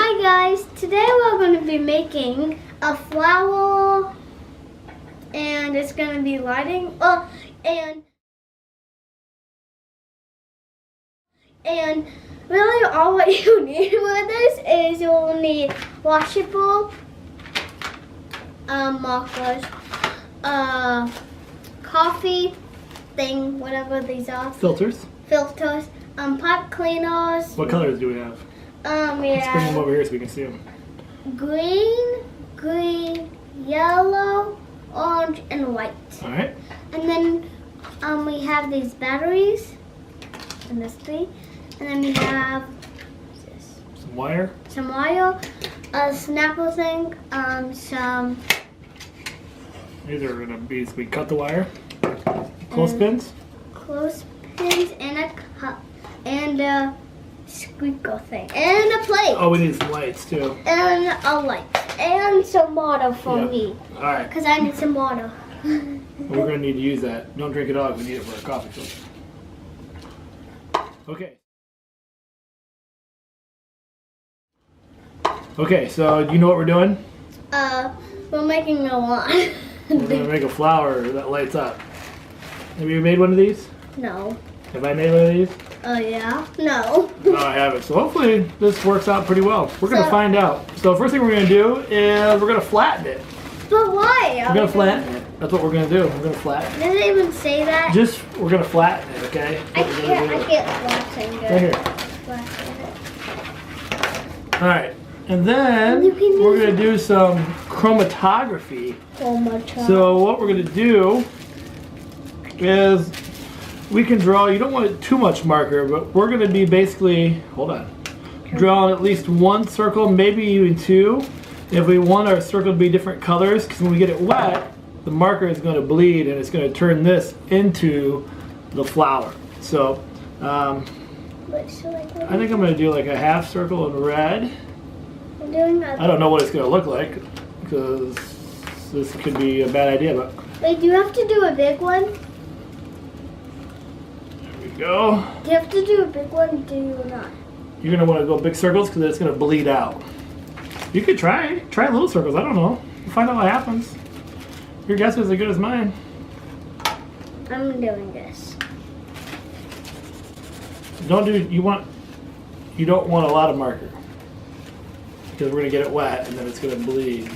Hi guys, today we're going to be making a flower and it's going to be lighting and really all what you need with this is you'll need washable markers, coffee thing, whatever these are. Filters, pipe cleaners. What colors do we have? Let's bring them over here so we can see them. Green, yellow, orange, and white. All right. And then we have these batteries, and this three. And then we have Some wire, a snapper thing, some. These are gonna be, so we cut the wire, clothespins, and a cup, and a squeaker thing, and a plate. Oh, we need some lights too. And a light, and some water for me. All right. Because I need some water. We're gonna need to use that. Don't drink it all. We need it for our coffee filter. Okay. Okay, so do you know what we're doing? We're making a wand. We're gonna make a flower that lights up. Have you made one of these? No. Have I made one of these? Yeah. No. No, I haven't. So hopefully this works out pretty well. We're gonna find out. So first thing we're gonna do is we're gonna flatten it. But why? We're gonna flatten it. That's what we're gonna do. We're gonna flatten it. Does it even say that? We're gonna flatten it, okay? I can't flatten it. Right here. Flatten it. All right. And then we're gonna do some chromatography. So what we're gonna do is we can draw, you don't want too much marker, but we're gonna be basically, drawing at least one circle, maybe even two. If we want our circle to be different colors, because when we get it wet, the marker is gonna bleed and it's gonna turn this into the flower. So I think I'm gonna do like a half circle in red. I don't know what it's going to look like because this could be a bad idea, but... Wait, do you have to do a big one? There we go. Do you have to do a big one, do you or not? You're going to want to go big circles because it's going to bleed out. You could try little circles, I don't know. We'll find out what happens. Your guess is as good as mine. I'm doing this. You don't want a lot of marker. Because we're going to get it wet and then it's going to bleed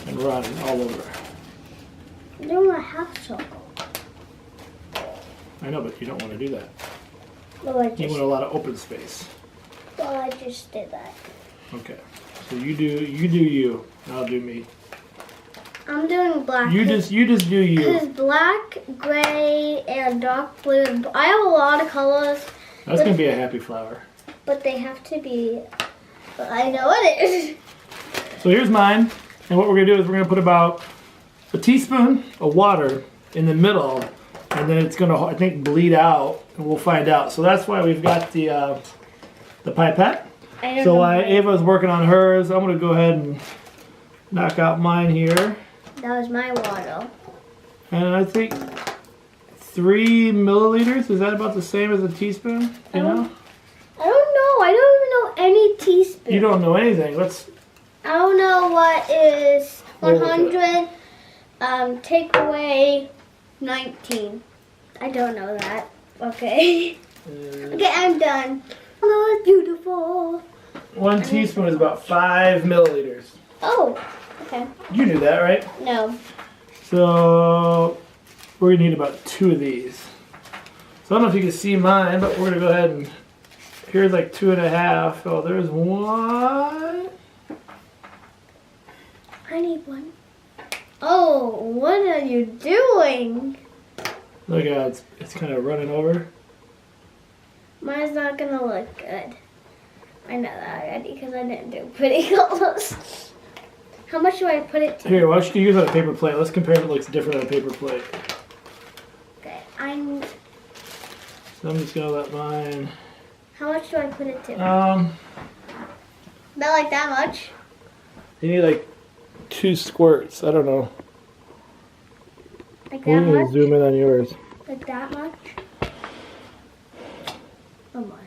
and run all over. I'm doing a half circle. I know, but you don't want to do that. Well, You want a lot of open space. Well, I just did that. Okay. So you do you. I'll do me. I'm doing black. You just do you. Because black, gray, and dark blue. I have a lot of colors. That's going to be a happy flower. But they have to be... I know it is. So here's mine, and what we're gonna do is we're gonna put about a teaspoon of water in the middle, and then it's gonna, I think, bleed out, and we'll find out. So that's why we've got the pipette. So while Ava's working on hers, I'm gonna go ahead and knock out mine here. That was my water. And I think 3 milliliters. Is that about the same as a teaspoon? You know? I don't know. I don't even know any teaspoon. You don't know anything. I don't know what is 100. Take away 19. I don't know that. Okay. Okay, I'm done. Oh, it's beautiful. 1 teaspoon is about 5 milliliters. Oh, okay. You knew that, right? No. So we're gonna need about 2 of these. So I don't know if you can see mine, but we're gonna go ahead and. Here's like 2.5. Oh, there's 1. I need 1. Oh, what are you doing? Look at it's kind of running over. Mine's not gonna look good. I know that already because I didn't do pretty colors. How much do I put it to? Here, why don't you use it on a paper plate? Let's compare if it looks different on a paper plate. Okay, So I'm just gonna let mine. How much do I put it to? Not like that much. You need like 2 squirts. I don't know. Like that much? Zoom in on yours. Like that much? Oh my.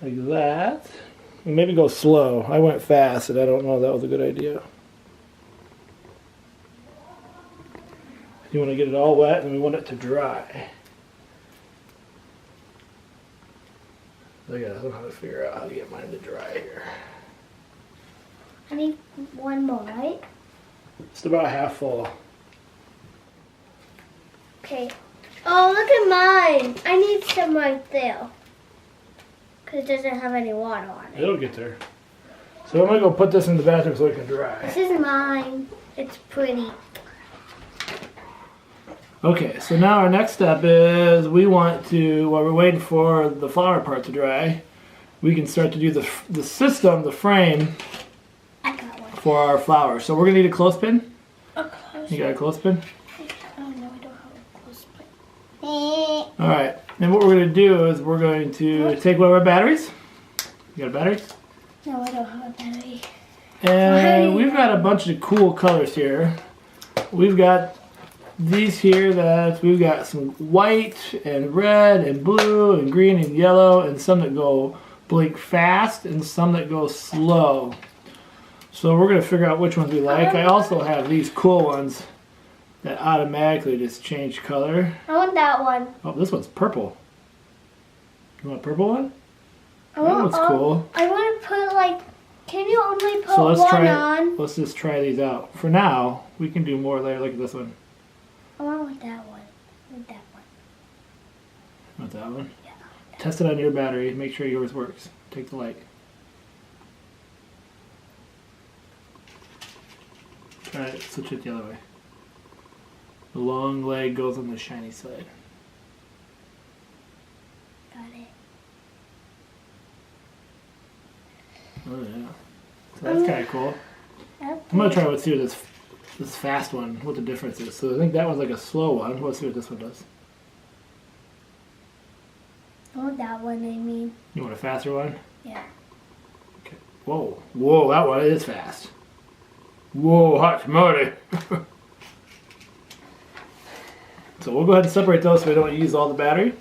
Like that. Maybe go slow. I went fast and I don't know if that was a good idea. You want to get it all wet and we want it to dry. I gotta know how to figure out how to get mine to dry here. I need one more, right? It's about half full. Okay. Oh, look at mine. I need some right there. Because it doesn't have any water on it. It'll get there. So I'm gonna go put this in the bathroom so it can dry. This is mine. It's pretty. Okay, so now our next step is we want to, while we're waiting for the flower part to dry, we can start to do the system, the frame I got one. for our flower. So we're gonna need a clothespin. A clothespin. You got a clothespin? Oh no, I don't have a clothespin. Alright, and what we're going to do is we're going to take one of our batteries. You got a battery? No, I don't have a battery. And we've got a bunch of cool colors here. We've got these here that we've got some white and red and blue and green and yellow and some that go blink fast and some that go slow. So we're going to figure out which ones we like. I also have these cool ones that automatically just change color. I want that one. Oh, this one's purple. You want a purple one? That one's cool. I want to put like, can you only put So let's one on? Let's just try these out. For now, we can do more later. Look at this one. I want like that one. I want that one. Want that one? Yeah. Test it on your battery. Make sure yours works. Take the light. Try it. Switch it the other way. The long leg goes on the shiny side. Got it. Oh yeah. So that's kind of cool. I'm gonna try let's see what this fast one, what the difference is. So I think that one's like a slow one. Let's see what this one does. I want that one, I mean. You want a faster one? Yeah. Okay. Whoa. Whoa, that one is fast. Whoa, hot tamale. So we'll go ahead and separate those so we don't use all the battery.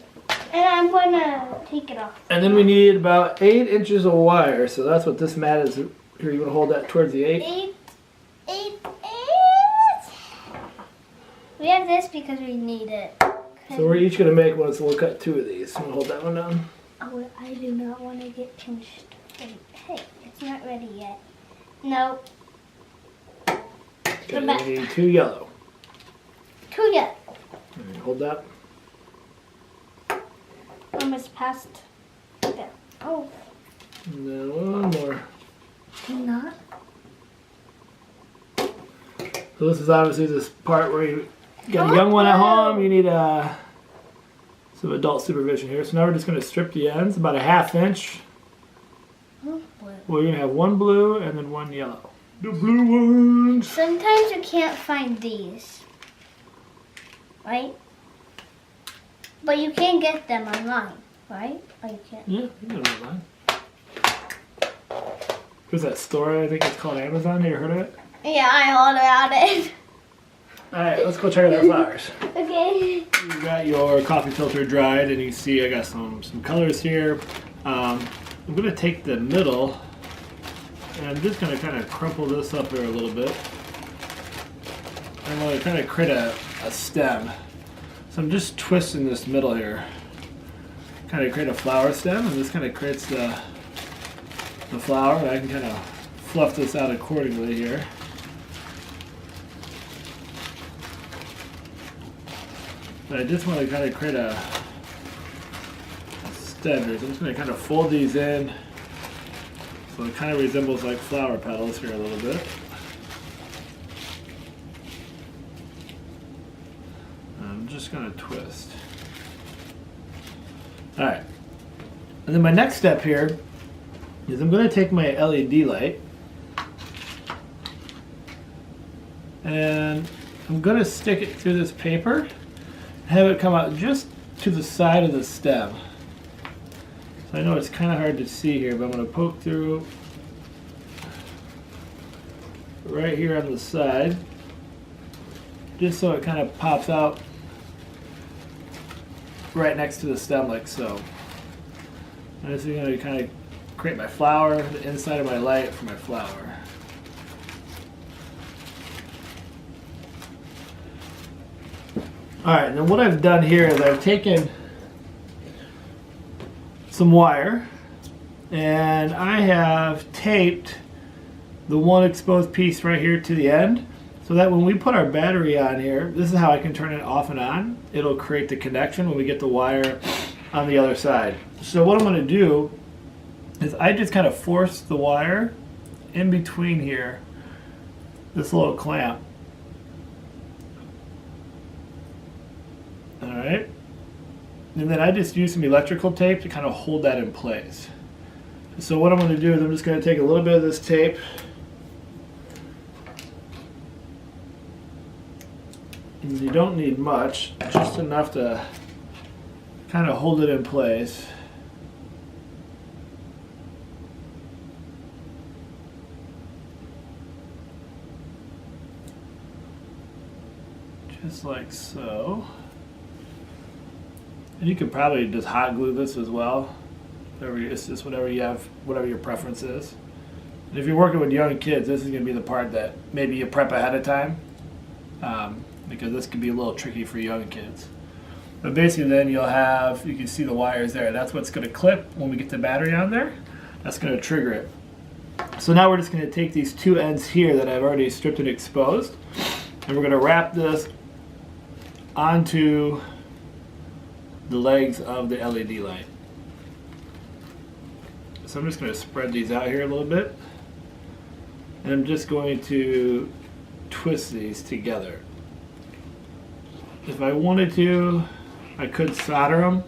And I'm gonna take it off. And then we need about 8 inches of wire. So that's what this mat is. Here, you want to hold that towards the 8? 8. We have this because we need it. So we're each going to make one, so we'll cut 2 of these. I'm going to hold that one down. Oh, I do not want to get pinched. Hey, it's not ready yet. Nope. Okay, we need 2 yellow. 2 yet. Right, hold that. Almost past. There. Oh. And then one more. Do not. So this is obviously this part where you got a young one at home. You need some adult supervision here. So now we're just going to strip the ends, about a 1/2 inch. Oh, We're going to have 1 blue and then 1 yellow. The blue ones. Sometimes you can't find these. Right? But you can get them online, right? Or you can't. Yeah, you can get them online. Who's that store? I think it's called Amazon. You ever heard of it? Yeah, I heard about it. Alright, let's go check out our flowers. Okay. You got your coffee filter dried, and you can see I got some colors here. I'm going to take the middle, and I'm just going to kind of crumple this up here a little bit. I'm going to kind of create a stem. So I'm just twisting this middle here. Kind of create a flower stem, and this kind of creates the flower. And I can kind of fluff this out accordingly here. But I just want to kind of create a stem here. So I'm just going to kind of fold these in so it kind of resembles like flower petals here a little bit. I'm just going to twist. Alright. And then my next step here is I'm going to take my LED light and I'm going to stick it through this paper and have it come out just to the side of the stem. So I know it's kind of hard to see here, but I'm going to poke through right here on the side just so it kind of pops out right next to the stem like so. I'm just going to kind of create my flower, the inside of my light for my flower. Alright, and then what I've done here is I've taken some wire and I have taped the one exposed piece right here to the end, so that when we put our battery on here, this is how I can turn it off and on. It'll create the connection when we get the wire on the other side. So what I'm going to do is I just kind of force the wire in between here, this little clamp. Alright, and then I just use some electrical tape to kind of hold that in place. So what I'm going to do is I'm just going to take a little bit of this tape and you don't need much, just enough to kind of hold it in place. Just like so. And you could probably just hot glue this as well. It's just whatever you have, whatever your preference is. And if you're working with young kids, this is going to be the part that maybe you prep ahead of time, because this can be a little tricky for young kids. But basically then you'll have, you can see the wires there. That's what's going to clip when we get the battery on there. That's going to trigger it. So now we're just going to take these two ends here that I've already stripped and exposed, and we're going to wrap this onto the legs of the LED light. So I'm just going to spread these out here a little bit, and I'm just going to twist these together. If I wanted to, I could solder them.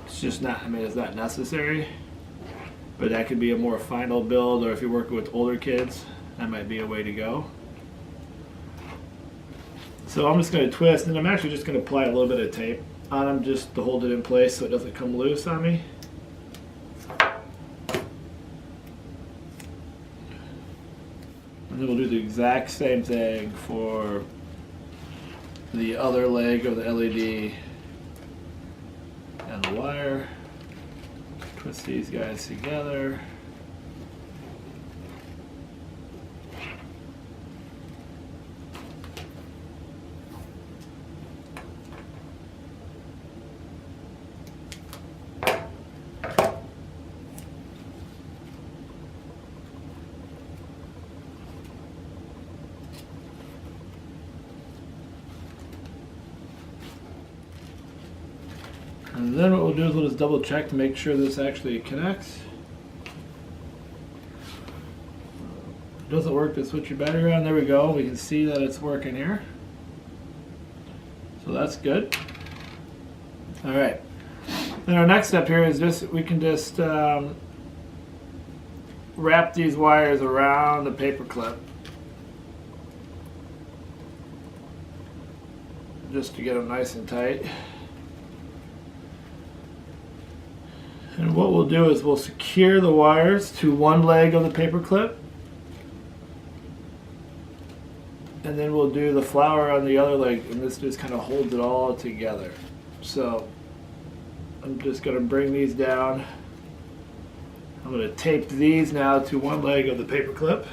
It's just not, I mean, it's not necessary, but that could be a more final build, or if you're working with older kids, that might be a way to go. So I'm just going to twist, and I'm actually just going to apply a little bit of tape on them just to hold it in place so it doesn't come loose on me. And then we'll do the exact same thing for the other leg of the LED and the wire. Twist these guys together. And then what we'll do is we'll just double check to make sure this actually connects. If it doesn't work, just switch your battery on. There we go. We can see that it's working here. So that's good. Alright. Then our next step here is just, we can just wrap these wires around the paper clip, just to get them nice and tight. And what we'll do is we'll secure the wires to one leg of the paper clip, and then we'll do the flower on the other leg, and this just kind of holds it all together. So I'm just going to bring these down. I'm going to tape these now to one leg of the paper clip.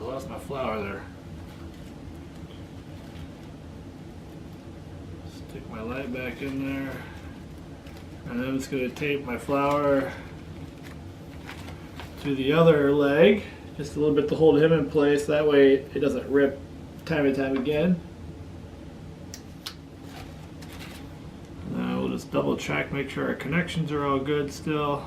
Lost my flower there. Stick my light back in there, and then I'm just going to tape my flower to the other leg, just a little bit to hold him in place. That way it doesn't rip time and time again. Now we'll just double check, make sure our connections are all good still.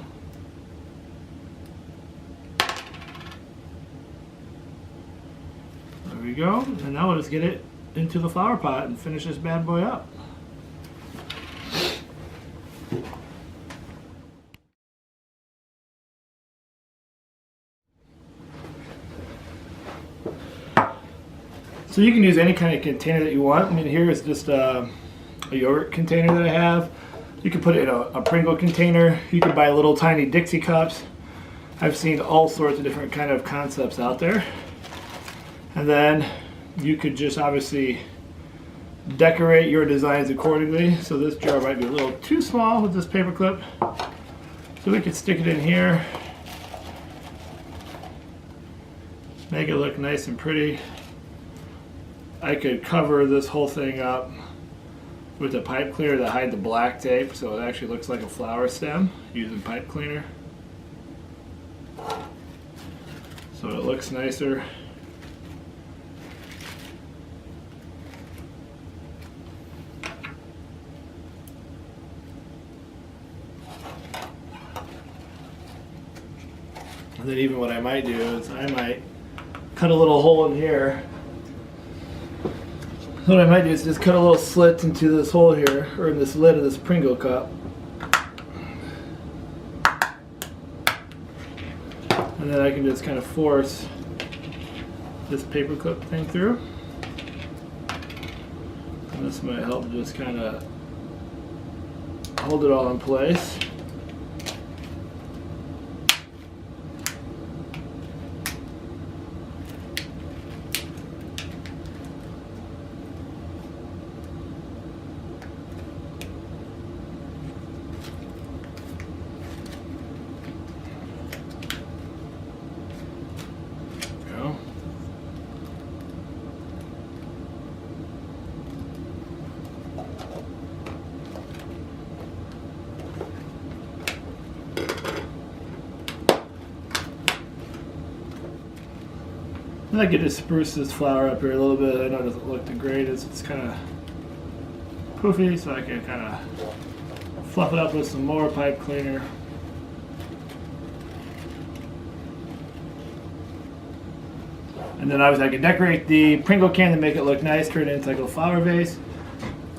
There we go, and now we'll just get it into the flower pot and finish this bad boy up. So you can use any kind of container that you want. I mean, here is just a yogurt container that I have. You can put it in a Pringle container. You can buy little tiny Dixie cups. I've seen all sorts of different kind of concepts out there. And then you could just obviously decorate your designs accordingly. So this jar might be a little too small with this paper clip. So we could stick it in here. Make it look nice and pretty. I could cover this whole thing up with a pipe cleaner to hide the black tape so it actually looks like a flower stem using pipe cleaner. So it looks nicer. And then even what I might do is I might cut a little hole in here. What I might do is just cut a little slit into this hole here, or in this lid of this Pringle cup. And then I can just kind of force this paper clip thing through. And this might help just kind of hold it all in place. I like it to spruce this flower up here a little bit. I know it doesn't look the greatest. It's kind of poofy, so I can kind of fluff it up with some more pipe cleaner. And then obviously I can decorate the Pringle can to make it look nice, turn it into like a flower vase.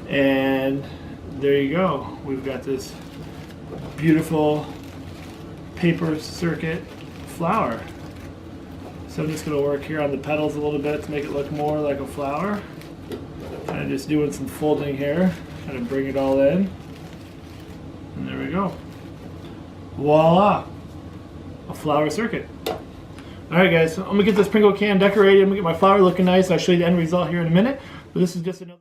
And there you go. We've got this beautiful paper circuit flower. So I'm just going to work here on the petals a little bit to make it look more like a flower. Kind of just doing some folding here, kind of bring it all in. And there we go. Voila! A flower circuit. Alright guys, so I'm going to get this Pringle can decorated. I'm going to get my flower looking nice. I'll show you the end result here in a minute. But this is just another...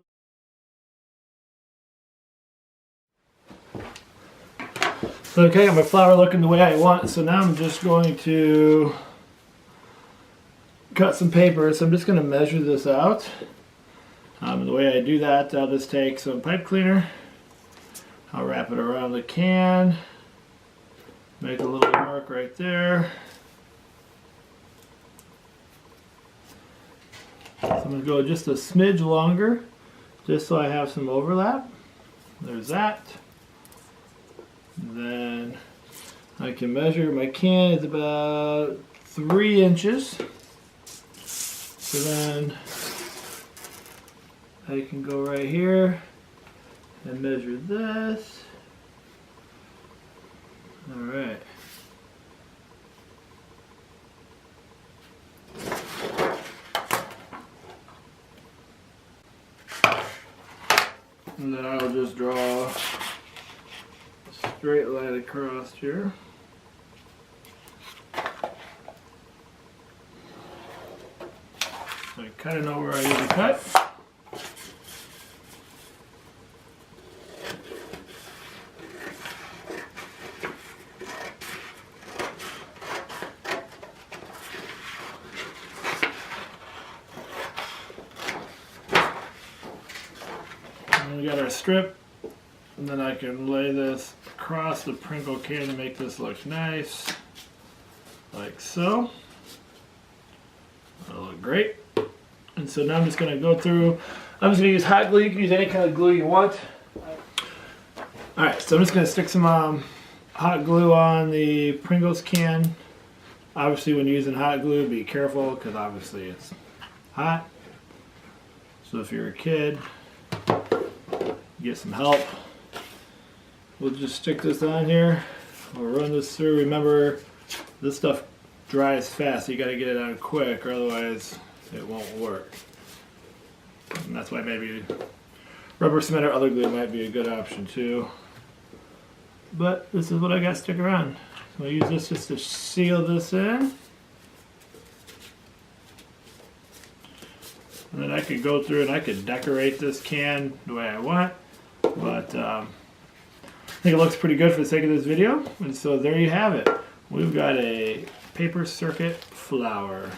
So okay, I got my flower looking the way I want. So now I'm just going to cut some paper. So I'm just going to measure this out. The way I do that, I'll just take some pipe cleaner. I'll wrap it around the can. Make a little mark right there. So I'm going to go just a smidge longer, just so I have some overlap. There's that. And then I can measure my can is about 3 inches. So then I can go right here and measure this. All right. And then I'll just draw a straight line across here. So I kind of know where I need to cut. We got our strip, and then I can lay this across the Pringle can to make this look nice, like so. That'll look great. And so now I'm just going to go through, I'm just going to use hot glue. You can use any kind of glue you want. Alright, so I'm just going to stick some hot glue on the Pringles can. Obviously when using hot glue, be careful because obviously it's hot. So if you're a kid, get some help. We'll just stick this on here. We'll run this through. Remember, this stuff dries fast, so you got to get it on quick, or otherwise it won't work. And that's why maybe rubber cement or other glue might be a good option too. But this is what I got sticking around. So I'll use this just to seal this in. And then I could go through and I could decorate this can the way I want. But I think it looks pretty good for the sake of this video. And so there you have it. We've got a paper circuit flower.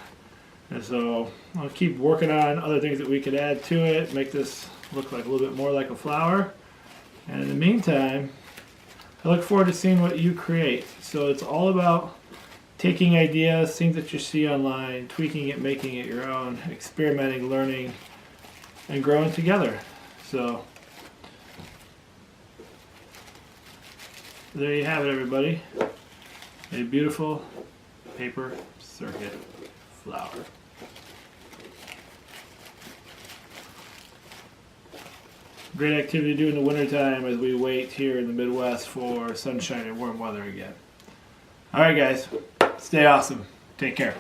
And so I'll keep working on other things that we could add to it, make this look like a little bit more like a flower. And in the meantime, I look forward to seeing what you create. So it's all about taking ideas, things that you see online, tweaking it, making it your own, experimenting, learning, and growing together. So there you have it, everybody. A beautiful paper circuit flower. Great activity to do in the wintertime as we wait here in the Midwest for sunshine and warm weather again. Alright guys, stay awesome. Take care.